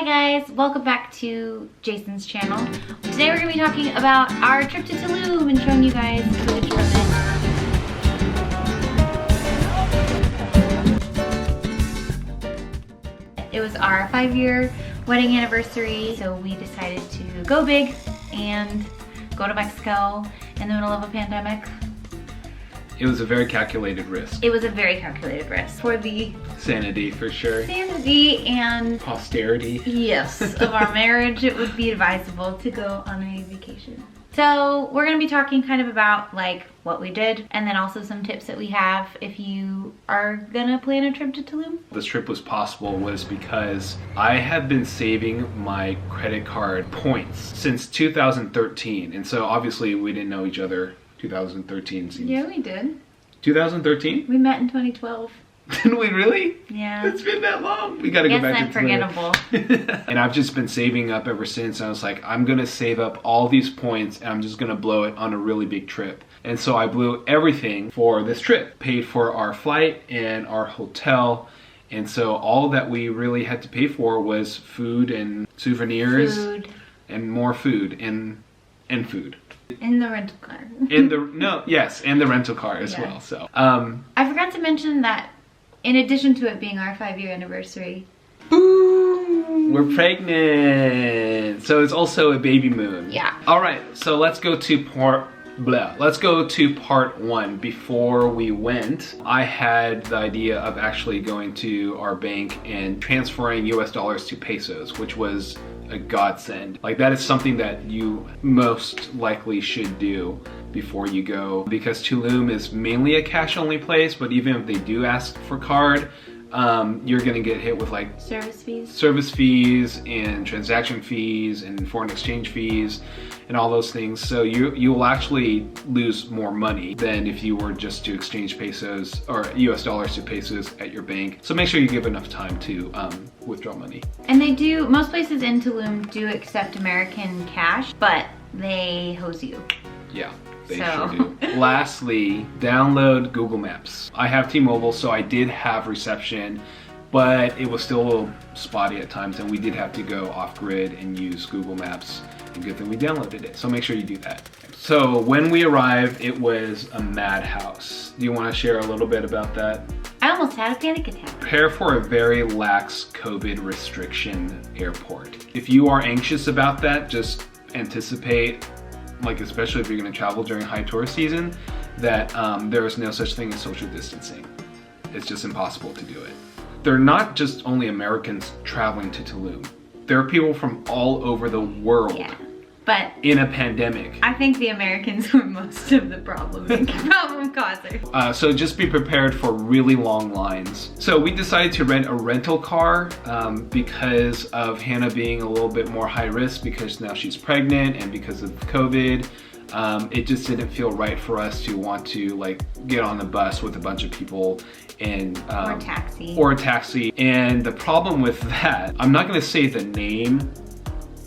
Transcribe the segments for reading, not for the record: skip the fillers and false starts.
Hi guys, welcome back to Jason's channel. Today we're going to be talking about our trip to Tulum and showing you guys footage from it. It was our 5-year wedding anniversary, so we decided to go big and go to Mexico in the middle of a pandemic. It was a very calculated risk. It was a very calculated risk for the sanity, for sure. Sanity and posterity. Yes, of our marriage. It would be advisable to go on a vacation. So we're gonna be talking kind of about like what we did and then also some tips that we have if you are gonna plan a trip to Tulum. This trip was possible was because I have been saving my credit card points since 2013. And so obviously we didn't know each other. 2013 seems... Yeah, we did. 2013? We met in 2012. Did we really? Yeah. It's been that long. We gotta go back to unforgettable. And I've just been saving up ever since. I was like, I'm gonna save up all these points and I'm just gonna blow it on a really big trip. And so I blew everything for this trip. Paid for our flight and our hotel. And so all that we really had to pay for was food and souvenirs. Food. And more food and food. In the rental car. And the rental car as well. So I forgot to mention that in addition to it being our 5-year anniversary, boom, we're pregnant. So it's also a baby moon. Yeah. All right, so let's go to part one. Before we went, I had the idea of actually going to our bank and transferring US dollars to pesos, which was a godsend. Like, that is something that you most likely should do before you go, because Tulum is mainly a cash only place, but even if they do ask for card, you're gonna get hit with like service fees and transaction fees and foreign exchange fees and all those things. So you will actually lose more money than if you were just to exchange pesos or US dollars to pesos at your bank. So make sure you give enough time to withdraw money. And they do, most places in Tulum do accept American cash, but they hose you. Yeah. They sure do. Lastly, download Google Maps. I have T-Mobile, so I did have reception, but it was still a little spotty at times, and we did have to go off-grid and use Google Maps. And good thing we downloaded it. So make sure you do that. So when we arrived, it was a madhouse. Do you want to share a little bit about that? I almost had a panic attack. Prepare for a very lax COVID restriction airport. If you are anxious about that, just anticipate, like especially if you're going to travel during high tourist season, that there is no such thing as social distancing. It's just impossible to do it. They're not just only Americans traveling to Tulum. There are people from all over the world. Yeah, but in a pandemic. I think the Americans were most of the problem causers. So just be prepared for really long lines. So we decided to rent a rental car because of Hannah being a little bit more high risk because now she's pregnant and because of COVID. It just didn't feel right for us to want to like get on the bus with a bunch of people and or a taxi. And the problem with that, I'm not gonna say the name,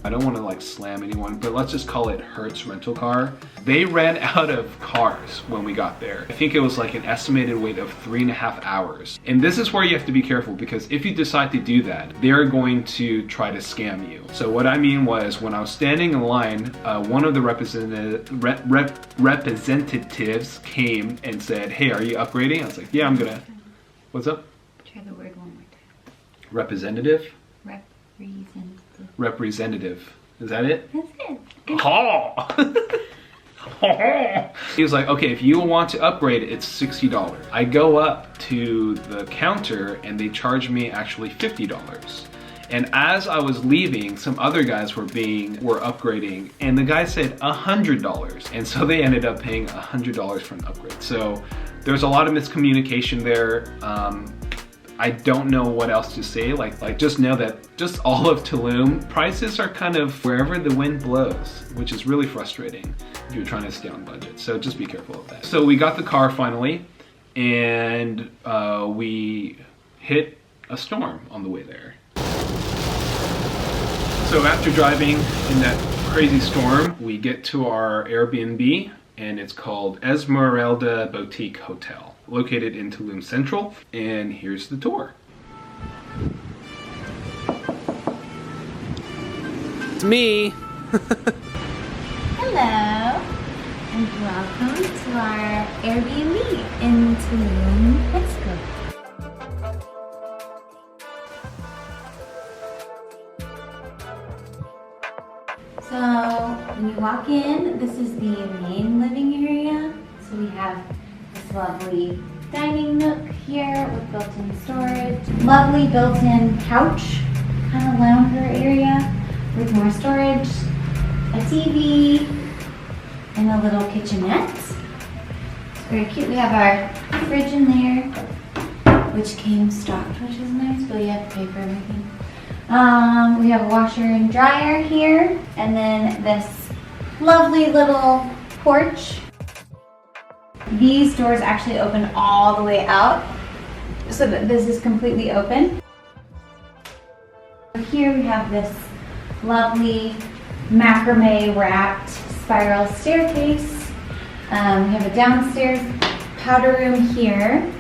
I don't want to like slam anyone, but let's just call it Hertz Rental Car. They ran out of cars when we got there. I think it was like an estimated wait of 3.5 hours. And this is where you have to be careful, because if you decide to do that, they're going to try to scam you. So what I mean was, when I was standing in line, one of the representatives came and said, "Hey, are you upgrading?" I was like, "Yeah, I'm gonna." What's up? Try the word one more time. Representative? Representative. Is that it? That's it. He was like, "Okay, if you want to upgrade, it's $60. I go up to the counter and they charge me actually $50. And as I was leaving, some other guys were upgrading, and the guy said $100. And so they ended up paying $100 for an upgrade. So there's a lot of miscommunication there. I don't know what else to say. Like just know that just all of Tulum, prices are kind of wherever the wind blows, which is really frustrating if you're trying to stay on budget. So just be careful of that. So we got the car finally, and we hit a storm on the way there. So after driving in that crazy storm, we get to our Airbnb, and it's called Esmeralda Boutique Hotel, located in Tulum Central, and here's the tour. me. Hello, and welcome to our Airbnb in Tulum, Mexico. So when you walk in, this is the main living area. So we have this lovely dining nook here with built-in storage. Lovely built-in couch, kind of lounger area with more storage. A TV and a little kitchenette. It's very cute. We have our fridge in there, which came stocked, which is nice, but you have to pay for everything. We have a washer and dryer here, and then this lovely little porch. These doors actually open all the way out, so that this is completely open. Here we have this lovely macrame wrapped spiral staircase. We have a downstairs powder room here,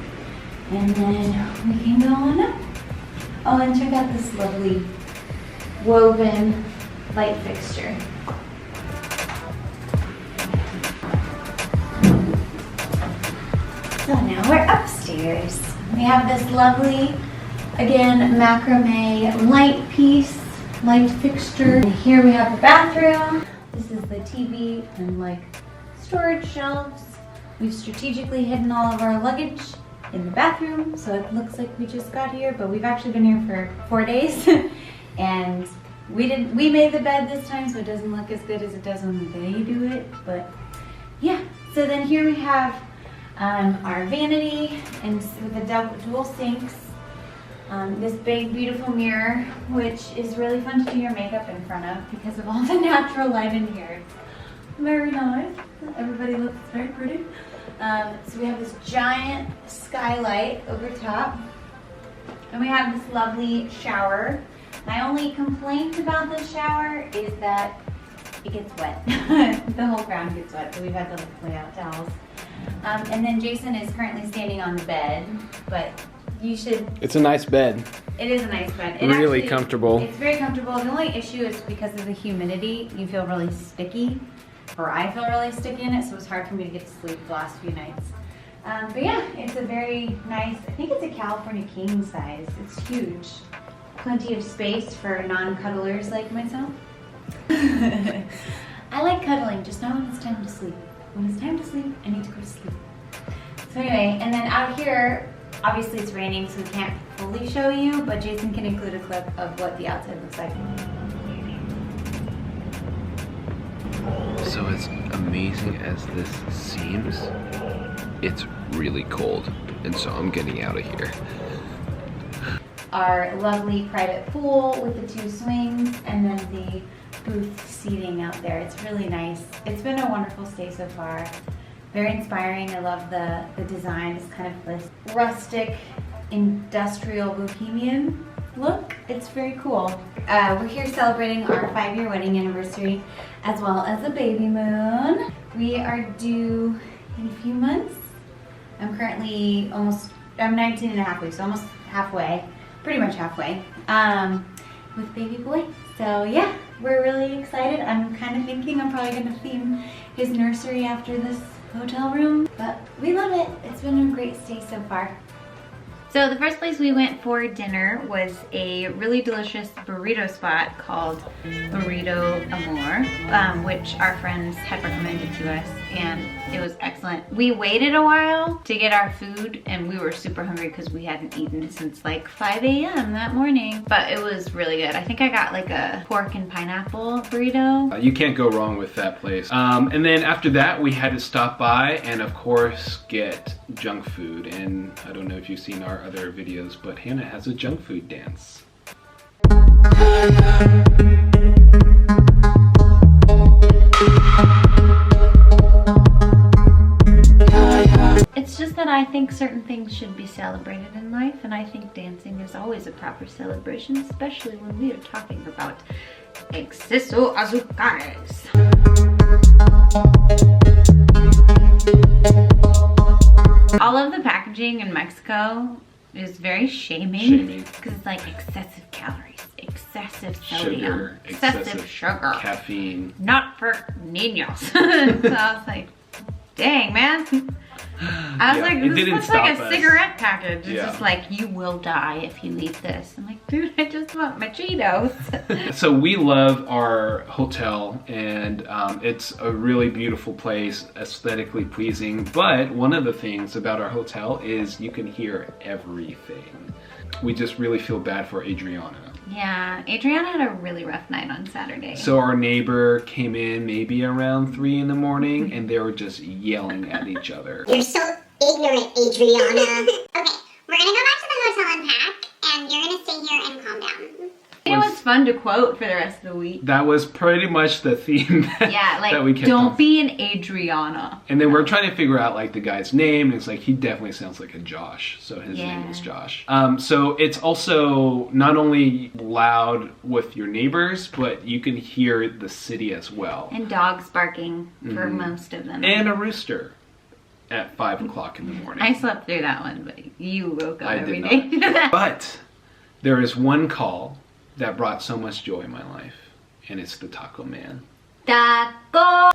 and then we can go on up. Oh, and check out this lovely woven light fixture. So now we're upstairs. We have this lovely, again, macrame light piece, light fixture. And here we have the bathroom. This is the TV and like storage shelves. We've strategically hidden all of our luggage in the bathroom, so it looks like we just got here, but we've actually been here for 4 days. And we made the bed this time, so it doesn't look as good as it does when they do it, but yeah. So then here we have our vanity and with the dual sinks. This big beautiful mirror, which is really fun to do your makeup in front of because of all the natural light in here. It's very nice. Everybody looks very pretty. So we have this giant skylight over top, and we have this lovely shower. My only complaint about this shower is that it gets wet. The whole ground gets wet, so we've had to lay out towels. And then Jason is currently standing on the bed, but you should... It's a nice bed. It is a nice bed. Really comfortable. It's very comfortable. The only issue is because of the humidity, you feel really sticky. Or I feel really sticky in it, so it's hard for me to get to sleep the last few nights. But yeah, it's a very nice, I think it's a California king size. It's huge. Plenty of space for non-cuddlers like myself. I like cuddling, just not when it's time to sleep. When it's time to sleep, I need to go to sleep. So anyway, and then out here, obviously it's raining, so we can't fully show you, but Jason can include a clip of what the outside looks like. So as amazing as this seems, it's really cold, and so I'm getting out of here. Our lovely private pool with the 2 swings, and then the booth seating out there. It's really nice. It's been a wonderful stay so far. Very inspiring. I love the design. It's kind of this rustic, industrial, bohemian look. It's very cool. We're here celebrating our 5-year wedding anniversary, as well as a baby moon. We are due in a few months. I'm currently I'm 19 and a half weeks, so almost halfway, pretty much halfway, with baby boy. So yeah, we're really excited. I'm kind of thinking I'm probably gonna theme his nursery after this hotel room, but we love it. It's been a great stay so far. So the first place we went for dinner was a really delicious burrito spot called Burrito Amor, which our friends had recommended to us, and it was excellent. We waited a while to get our food, and we were super hungry because we hadn't eaten since like 5 a.m. that morning, but it was really good. I think I got like a pork and pineapple burrito. You can't go wrong with that place. And then after that, we had to stop by and of course get junk food. And I don't know if you've seen our other videos, but Hannah has a junk food dance. It's just that I think certain things should be celebrated in life, and I think dancing is always a proper celebration, especially when we are talking about exceso azúcares. All of the packaging in Mexico is very shaming because it's like excessive calories, excessive sodium. Sugar, excessive sugar. caffeine. Not for niños. So I was like, dang, man. I was like, this looks like a cigarette package. It's just like, you will die if you eat this. I'm like, dude, I just want my Cheetos. So we love our hotel, and it's a really beautiful place, aesthetically pleasing. But one of the things about our hotel is you can hear everything. We just really feel bad for Adriana. Yeah, Adriana had a really rough night on Saturday. So our neighbor came in maybe around 3 in the morning, and they were just yelling at each other. You're so ignorant, Adriana. Okay, we're gonna go back to the hotel and pack, and you're gonna stay here and calm down. You know what's fun to quote for the rest of the week? That was pretty much the theme that we kept don't on. be an Adriana. And then we're trying to figure out like the guy's name, and it's like, he definitely sounds like a Josh. So his name is Josh. So it's also not only loud with your neighbors, but you can hear the city as well. And dogs barking for most of them. And a rooster at 5 o'clock in the morning. I slept through that one, but you woke up every did day. not. But there is one call that brought so much joy in my life, and it's the taco man. Taco!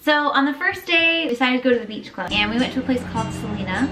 So on the first day, we decided to go to the beach club, and we went to a place called Selina.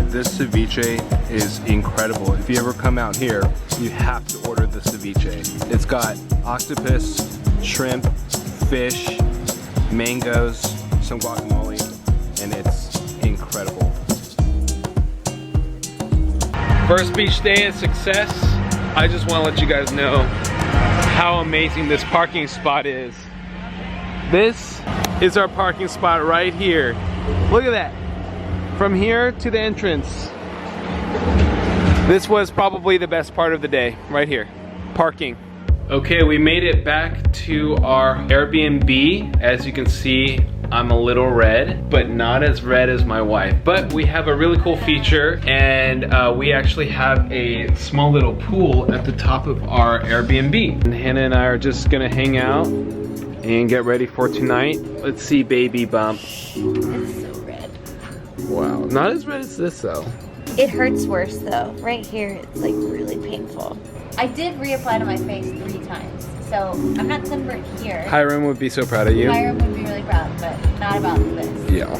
This ceviche is incredible. If you ever come out here, you have to order the ceviche. It's got octopus, shrimp, fish, mangoes, some guacamole, and it's incredible. First beach day is success. I just want to let you guys know how amazing this parking spot is. This is our parking spot right here. Look at that. From here to the entrance. This was probably the best part of the day, right here, parking. Okay, we made it back to our Airbnb. As you can see, I'm a little red, but not as red as my wife. But we have a really cool feature, and we actually have a small little pool at the top of our Airbnb. And Hannah and I are just gonna hang out and get ready for tonight. Let's see baby bump. Wow, not as red as this though. It hurts worse though. Right here, it's like really painful. I did reapply to my face 3 times, so I'm not sunburned here. Hiram would be so proud of you. Hiram would be really proud, but not about this. Yeah.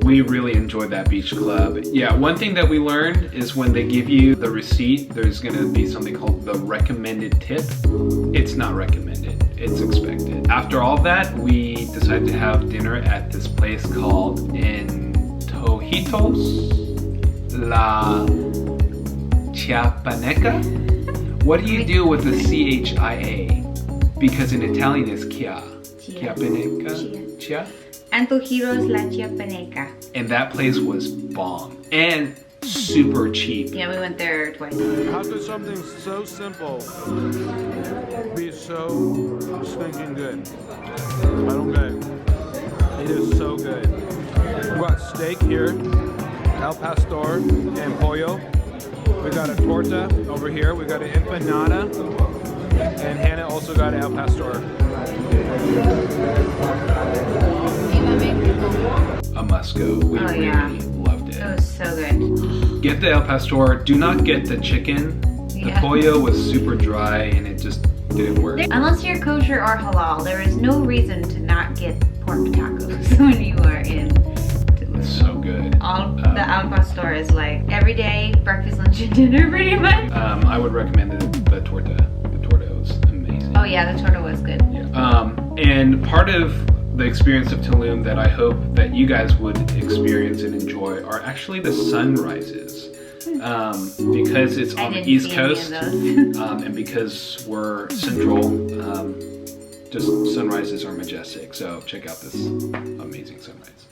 We really enjoyed that beach club. Yeah, one thing that we learned is when they give you the receipt, there's gonna be something called the recommended tip. It's not recommended, it's expected. After all that, we decided to have dinner at this place called Antojitos La Chiapaneca. What do you do with the C-H-I-A? Because in Italian it's Chia. Chiapaneca? Chia? Antojitos La Chiapaneca. And that place was bomb and super cheap. Yeah, we went there twice. How could something so simple be so stinking good? I don't get it. It is so good. We got steak here, al pastor and pollo. We got a torta over here. We got an empanada, and Hannah also got an al pastor. A must go. We really loved it. It was so good. Get the al pastor. Do not get the chicken. The pollo was super dry and it just didn't work. Unless you're kosher or halal, there is no reason to not get pork tacos when you are in Tulum. It's so good. The al pastor is like every day, breakfast, lunch, and dinner pretty much. I would recommend the torta. The torta was amazing. Oh yeah, the torta was good. Yeah. And part of the experience of Tulum that I hope that you guys would experience and enjoy are actually the sunrises. Because it's on the East Coast and because we're central, just sunrises are majestic. So check out this amazing sunrise.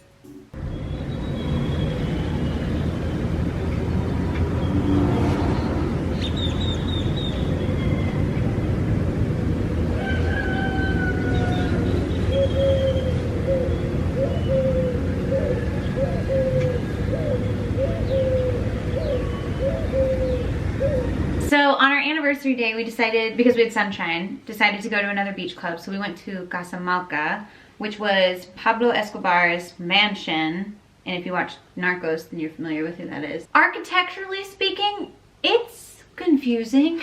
Anniversary day, we decided, because we had sunshine, decided to go to another beach club. So we went to Casa Malca, which was Pablo Escobar's mansion. And if you watch Narcos, then you're familiar with who that is. Architecturally speaking, it's confusing.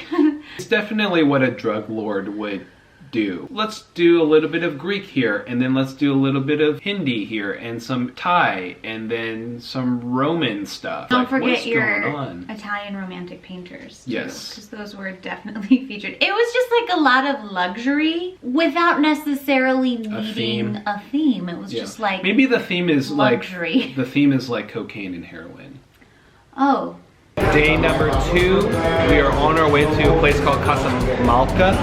It's definitely what a drug lord would do. Let's do a little bit of Greek here, and then let's do a little bit of Hindi here, and some Thai, and then some Roman stuff. Don't forget your Italian romantic painters too, yes, because those were definitely featured. It was just like a lot of luxury without necessarily needing a theme. It was just like, maybe the theme is luxury. Like the theme is like cocaine and heroin. Oh. Day number 2, we are on our way to a place called Casa Malca,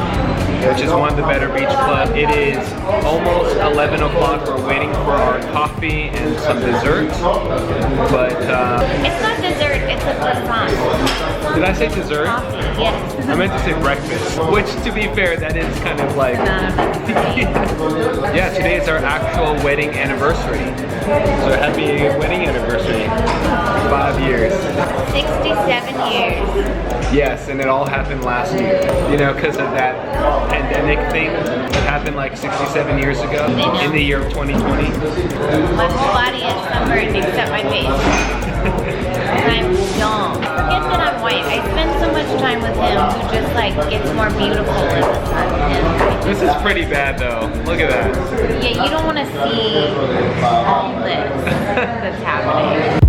which is one of the better beach clubs. It is almost 11 o'clock. We're waiting for our coffee and some dessert, but it's not dessert, it's a croissant. Did I say dessert? Coffee, yes. I meant to say breakfast, which, to be fair, that is kind of like... Yeah, today is our actual wedding anniversary. So happy wedding anniversary. 5 years. 67 years. Yes, and it all happened last year. You know, because of that pandemic thing that happened like 67 years ago in the year of 2020. My whole body is sunburned except my face. I'm young. Forget that I'm white. I spend so much time with him who just like gets more beautiful in the sun. This is pretty bad though. Look at that. Yeah, you don't want to see all this that's happening.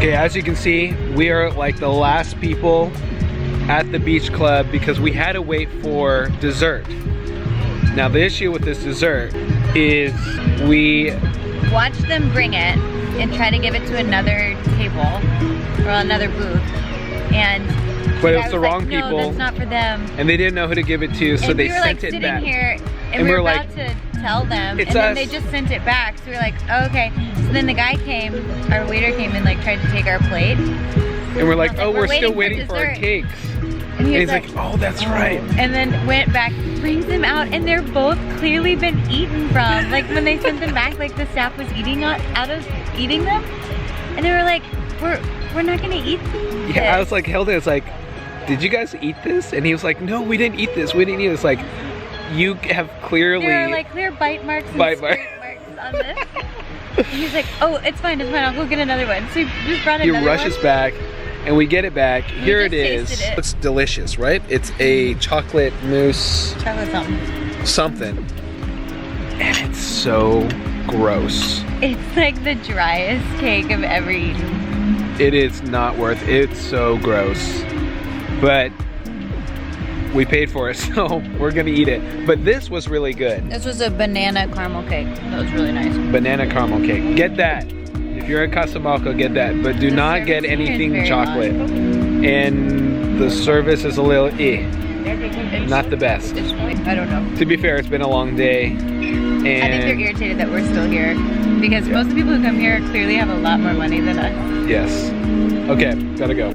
As you can see, we are like the last people at the beach club because we had to wait for dessert. Now the issue with this dessert is we watched them bring it and try to give it to another table or another booth, but it was the wrong people. No, that's not for them. And they didn't know who to give it to, so they sent it back. Here, and we were about to tell them, and then they just sent it back. So we were like, oh, okay. So then the guy came, our waiter came and like tried to take our plate. And we're like, oh, we're still waiting for our cakes. And he's like, oh, that's right. And then went back, brings them out, and they're both clearly been eaten from. Like when they sent them back, like the staff was eating out of eating them, and they were like, we're not gonna eat this. Yeah, I was like, Hilda is like, did you guys eat this? And he was like, no, we didn't eat this. We didn't eat this. Like, you have clearly... There are like clear bite marks and marks on this. And he's like, oh, it's fine, I'll go get another one. So he just brought another one. He rushes back, and we get it back. Here it is. It's delicious, right? It's a chocolate mousse. Chocolate something. Something. And it's so gross. It's like the driest cake I've ever eaten. It is not worth it. It's so gross. But we paid for it, so we're gonna eat it. But this was really good. This was a banana caramel cake. That was really nice. Banana caramel cake. Get that. If you're at Casa Malca, get that. But do not get anything chocolate. And the service is a little not the best. I don't know. To be fair, it's been a long day. And I think they're irritated that we're still here. Because most of the people who come here clearly have a lot more money than us. Yes. Okay, gotta go.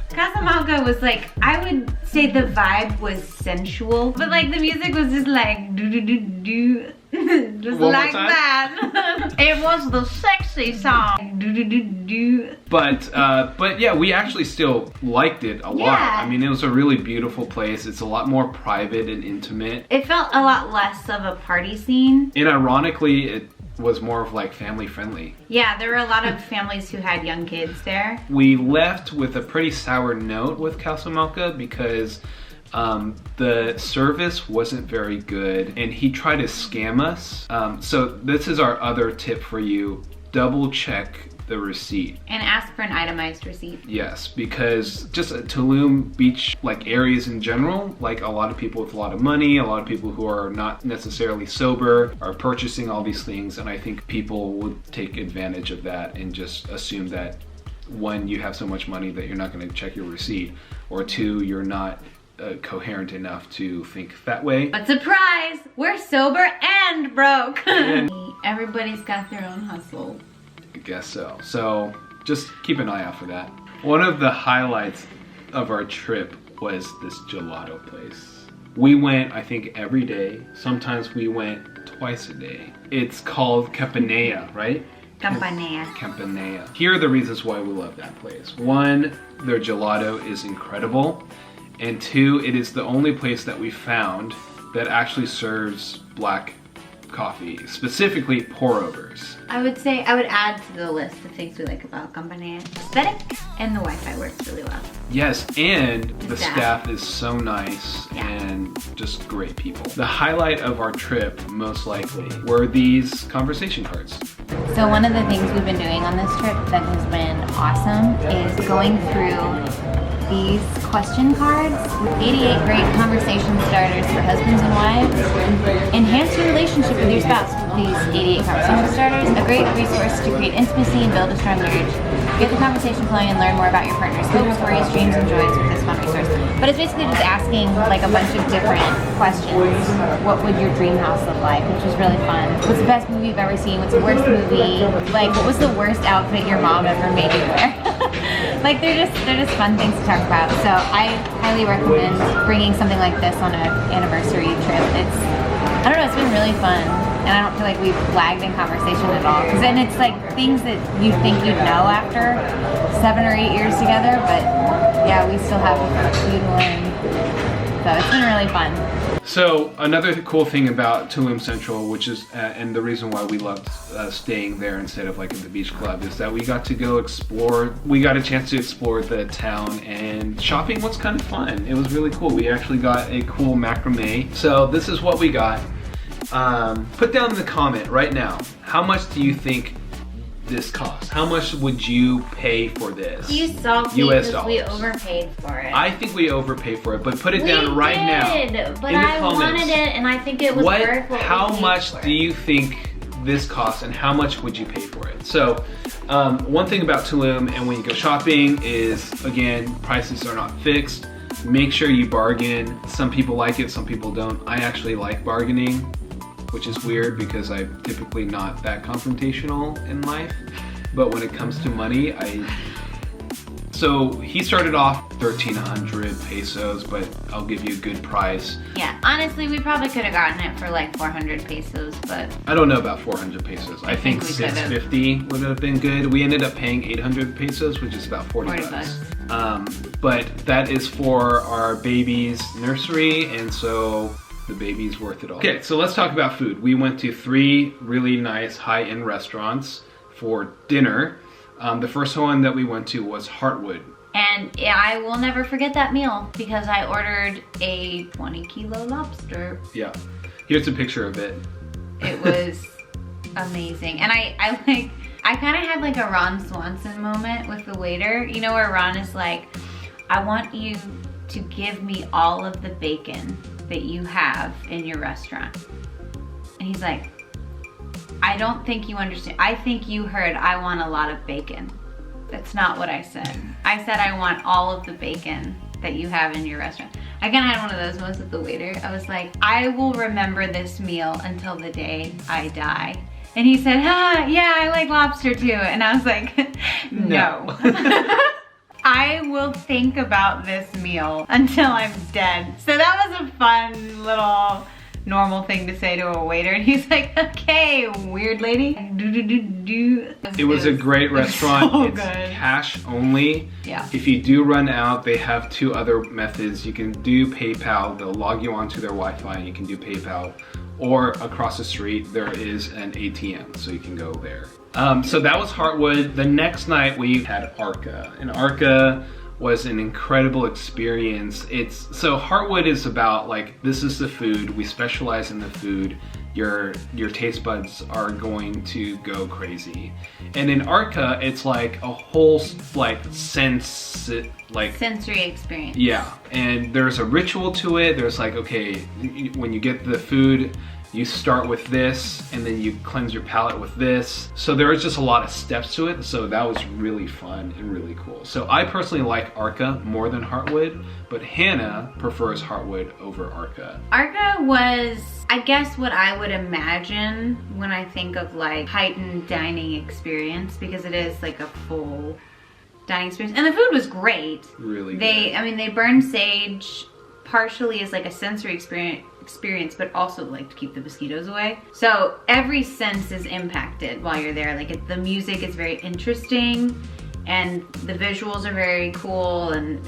Casa Malca was like, I would say the vibe was sensual, but like the music was just like do do do do. Just One more like time? that. It was the sexy song. Do, do, do, do. But yeah, we actually still liked it a lot. Yeah. I mean, it was a really beautiful place. It's a lot more private and intimate. It felt a lot less of a party scene. And ironically, it was more of like family friendly. Yeah, there were a lot of families who had young kids there. We left with a pretty sour note with Casa Malca because the service wasn't very good and he tried to scam us. So this is our other tip for you. Double check the receipt. And ask for an itemized receipt. Yes, because just Tulum beach like areas in general, like a lot of people with a lot of money, a lot of people who are not necessarily sober are purchasing all these things, and I think people would take advantage of that and just assume that one, you have so much money that you're not going to check your receipt, or two, you're not coherent enough to think that way. But surprise, we're sober and broke. And- Everybody's got their own hustle. I guess so. So just keep an eye out for that. One of the highlights of our trip was this gelato place. We went, I think, every day. Sometimes we went twice a day. It's called Campanella, right? Campanella. Campanella. Here are the reasons why we love that place. One, their gelato is incredible. And two, it is the only place that we found that actually serves black coffee, specifically pour-overs. I would say I would add to the list of things we like about Campanella. Aesthetic and the Wi-Fi works really well. Yes, and the staff. staff is so nice and just great people. The highlight of our trip, most likely, were these conversation cards. So one of the things we've been doing on this trip that has been awesome is going through these question cards with 88 great conversation starters for husbands and wives. Enhance your relationship with your spouse with these 88 conversation starters. A great resource to create intimacy and build a strong marriage. Get the conversation flowing and learn more about your partner's hopes, worries, dreams, and joys with this fun resource. But it's basically just asking like a bunch of different questions. What would your dream house look like? Which was really fun. What's the best movie you've ever seen? What's the worst movie? Like, what was the worst outfit your mom ever made you wear? Like, they're just fun things to talk about. So I highly recommend bringing something like this on an anniversary trip. I don't know, it's been really fun. And I don't feel like we've lagged in conversation at all. Because then it's like things that you think you'd know after 7 or 8 years together, but yeah, we still have food to learn. So it's been really fun. So another cool thing about Tulum Central, which is, and the reason why we loved staying there instead of like in the beach club, is that we got to go explore, we got a chance to explore the town, and shopping was kind of fun. It was really cool. We actually got a cool macrame. So this is what we got. Put down in the comment right now, how much do you think this costs? How much would you pay for this? You salty US because we dollars. overpaid for it. I think we overpaid for it, but put it down right We now. did, but in the I comments. wanted it, and I think it was worth what How we paid much for do you think this costs, and how much would you pay for it? So, one thing about Tulum and when you go shopping is, again, prices are not fixed. Make sure you bargain. Some people like it, some people don't. I actually like bargaining, which is weird because I'm typically not that confrontational in life. But when it comes to money, so he started off 1,300 pesos, but I'll give you a good price. Yeah, honestly, we probably could have gotten it for like 400 pesos, but I don't know about 400 pesos. I think we could've. 650 would have been good. We ended up paying 800 pesos, which is about 40 bucks. But that is for our baby's nursery, and so the baby's worth it all. Okay, so let's talk about food. We went to 3 really nice high-end restaurants for dinner. The first one that we went to was Hartwood. and yeah, I will never forget that meal because I ordered a 20-kilo lobster. Yeah, here's a picture of it. It was amazing, and I kind of had like a Ron Swanson moment with the waiter. You know where Ron is like, I want you to give me all of the bacon that you have in your restaurant. And he's like, I don't think you understand. I think you heard I want a lot of bacon. That's not what I said. I said I want all of the bacon that you have in your restaurant. I kind of had one of those moments with the waiter. I was like, I will remember this meal until the day I die. And he said, yeah, I like lobster too. And I was like, no. I will think about this meal until I'm dead. So that was a fun little normal thing to say to a waiter, and he's like, okay, weird lady. It was a great restaurant. So it's good. cash only. Yeah. If you do run out, they have 2 other methods. You can do PayPal. They'll log you onto their Wi-Fi and you can do PayPal. Or across the street, there is an ATM, so you can go there. So that was Hartwood. The next night we had Arca. And Arca was an incredible experience. So Hartwood is about like, this is the food. We specialize in the food. Your taste buds are going to go crazy. And in Arca, it's like a whole like sensory experience. Yeah, and there's a ritual to it. There's like, okay, when you get the food, you start with this, and then you cleanse your palate with this. So there is just a lot of steps to it. So that was really fun and really cool. So I personally like Arca more than Hartwood, but Hannah prefers Hartwood over Arca. Arca was, I guess, what I would imagine when I think of like heightened dining experience, because it is like a full dining experience. And the food was great. Really good. They burned sage partially as like a sensory experience, but also like to keep the mosquitoes away. So every sense is impacted while you're there. Like the music is very interesting and the visuals are very cool, and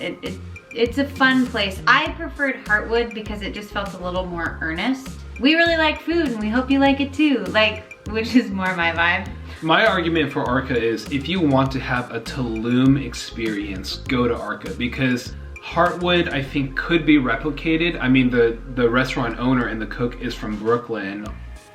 it's a fun place. I preferred Hartwood because it just felt a little more earnest. We really like food and we hope you like it too, like, which is more my vibe. My argument for Arca is if you want to have a Tulum experience, go to Arca, because Hartwood, I think, could be replicated. I mean, the restaurant owner and the cook is from Brooklyn.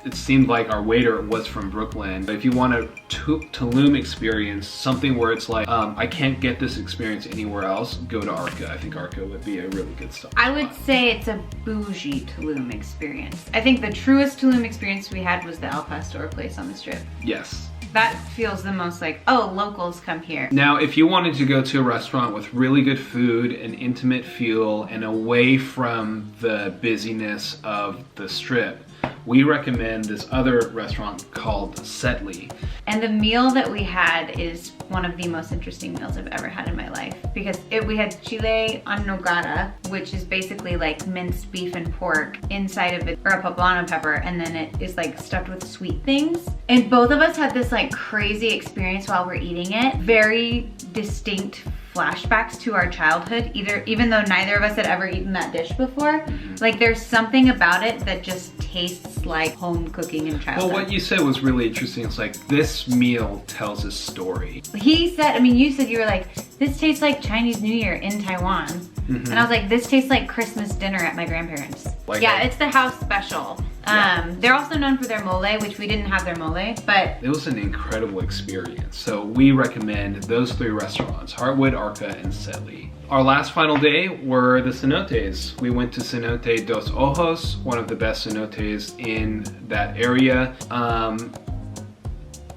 It seemed like our waiter was from Brooklyn. But if you want a Tulum experience, something where it's like, I can't get this experience anywhere else, go to Arca. I think Arca would be a really good stop. I would say it's a bougie Tulum experience. I think the truest Tulum experience we had was the Al Pastor place on the Strip. Yes. That feels the most like, oh, locals come here. Now, if you wanted to go to a restaurant with really good food, an intimate feel, and away from the busyness of the Strip, we recommend this other restaurant called Cetli. And the meal that we had is one of the most interesting meals I've ever had in my life, because we had chile en nogada, which is basically like minced beef and pork inside of it, or a poblano pepper, and then it is like stuffed with sweet things. And both of us had this like crazy experience while we're eating it. Very distinct flashbacks to our childhood, even though neither of us had ever eaten that dish before. Like there's something about it that just tastes like home cooking in childhood. Well, what you said was really interesting. It's like, this meal tells a story. He said, I mean, you said, you were like, this tastes like Chinese New Year in Taiwan. And I was like, this tastes like Christmas dinner at my grandparents. Like yeah, that. It's the house special. Yeah. They're also known for their mole, which we didn't have their mole, but It was an incredible experience. So we recommend those 3 restaurants, Hartwood, Arca, and Cetli. Our last final day were the cenotes. We went to Cenote Dos Ojos, one of the best cenotes in that area.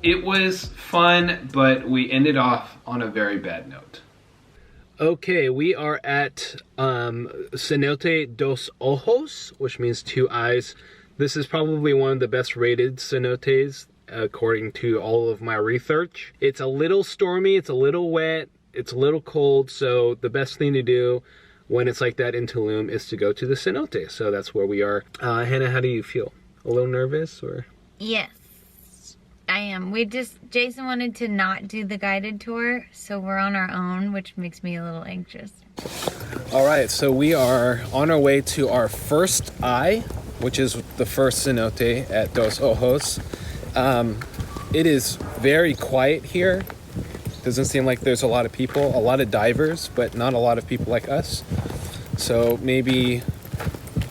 It was fun, but we ended off on a very bad note. Okay, we are at Cenote Dos Ojos, which means 2 eyes. This is probably one of the best rated cenotes according to all of my research. It's a little stormy, it's a little wet, it's a little cold, so the best thing to do when it's like that in Tulum is to go to the cenote. So that's where we are. Hannah, how do you feel? A little nervous or? yes, I am. Jason wanted to not do the guided tour, so we're on our own, which makes me a little anxious. All right, so we are on our way to our first eye, which is the first cenote at Dos Ojos. It is very quiet here. Doesn't seem like there's a lot of people, a lot of divers, but not a lot of people like us. So maybe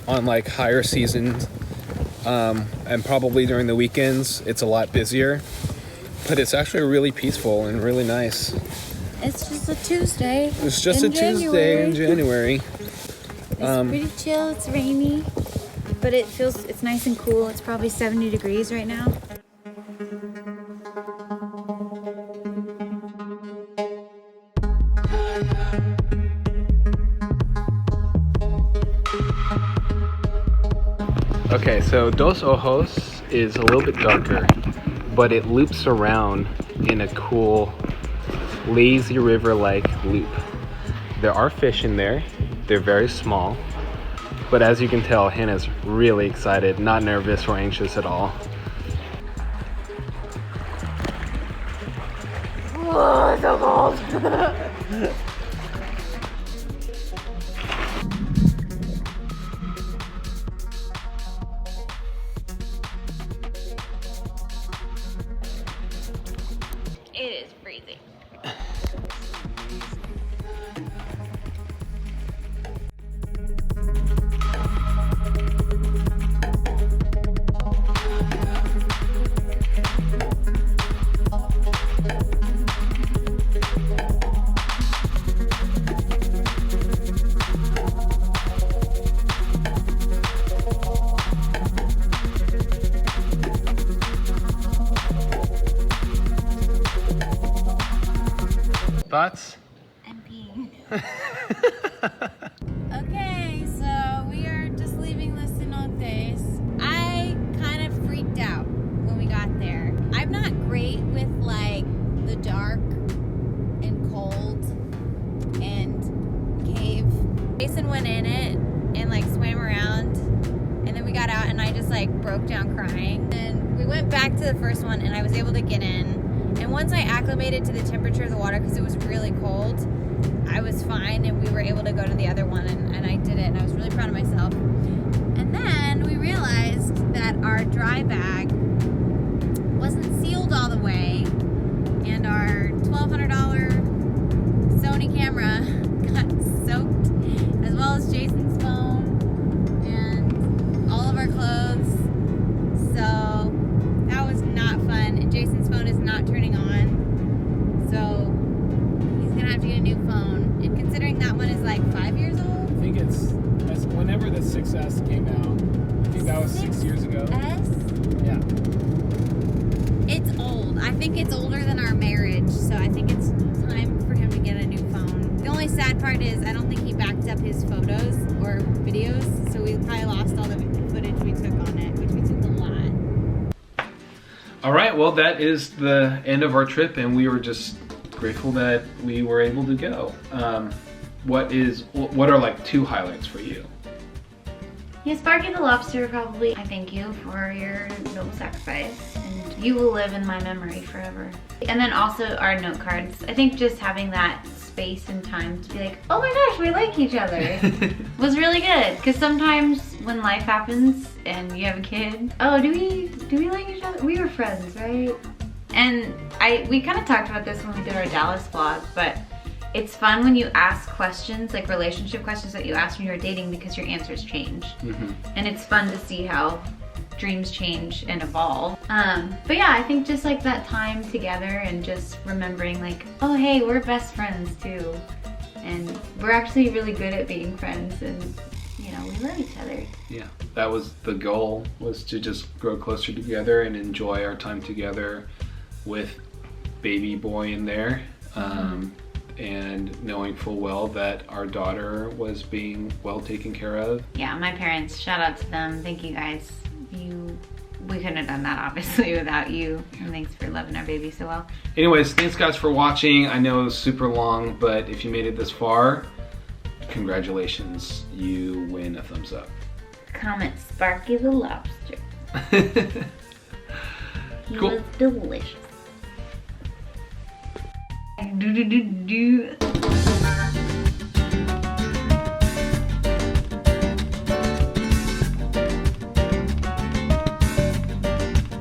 on like higher seasons, and probably during the weekends, it's a lot busier. But it's actually really peaceful and really nice. It's just a Tuesday. It's just a Tuesday in January. It's pretty chill, it's rainy, but it's nice and cool. It's probably 70 degrees right now. Okay, so Dos Ojos is a little bit darker, but it loops around in a cool, lazy river-like loop. There are fish in there. They're very small. But as you can tell, Hannah's really excited, not nervous or anxious at all. Whoa, so cold. It is freezing. Thoughts? I'm peeing. Okay, so we are just leaving the Cenotes. I kind of freaked out when we got there. I'm not great with like the dark and cold and cave. Jason went in it and like swam around, and then we got out and I just like broke down crying. And we went back to the first one and I was able to get in. And once I acclimated to the temperature of the water, because it was really cold, I was fine, and we were able to go to the other one, and I did it, and I was really proud of myself. And then we realized that our dry bag wasn't sealed all the way, and our $1,200 Sony camera got soaked, as well as Jason's phone and all of our clothes. So that was not fun, and Jason's phone is not turning on, so he's gonna have to get a new phone. And considering that one is like 5 years old, I think it's whenever the 6S came out. I think that was 6 years ago. Yeah. It's old. I think it's older than our marriage, so I think it's time for him to get a new phone. The only sad part is I don't think he backed up his photos or videos, so we probably lost all the footage we took on it, which we took a lot. All right, well, that is the end of our trip, and we were just grateful that we were able to go. What are like 2 highlights for you? Yeah, Sparky the Lobster, probably. I thank you for your noble sacrifice, and you will live in my memory forever. And then also our note cards. I think just having that space and time to be like, oh my gosh, we like each other, was really good. Because sometimes when life happens and you have a kid, oh, do we like each other? We were friends, right? And we kind of talked about this when we did our Dallas vlog, but it's fun when you ask questions, like relationship questions that you asked when you were dating, because your answers change. Mm-hmm. And it's fun to see how dreams change and evolve. But yeah, I think just like that time together and just remembering like, oh hey, we're best friends too. And we're actually really good at being friends, and you know, we love each other. Yeah, that was the goal, was to just grow closer together and enjoy our time together with baby boy in there. And knowing full well that our daughter was being well taken care of. Yeah, my parents, shout out to them. Thank you guys. We couldn't have done that obviously without you. And thanks for loving our baby so well. Anyways, thanks guys for watching. I know it was super long, but if you made it this far, congratulations. You win a thumbs up. Comment Sparky the Lobster. He Cool. was delicious. Do.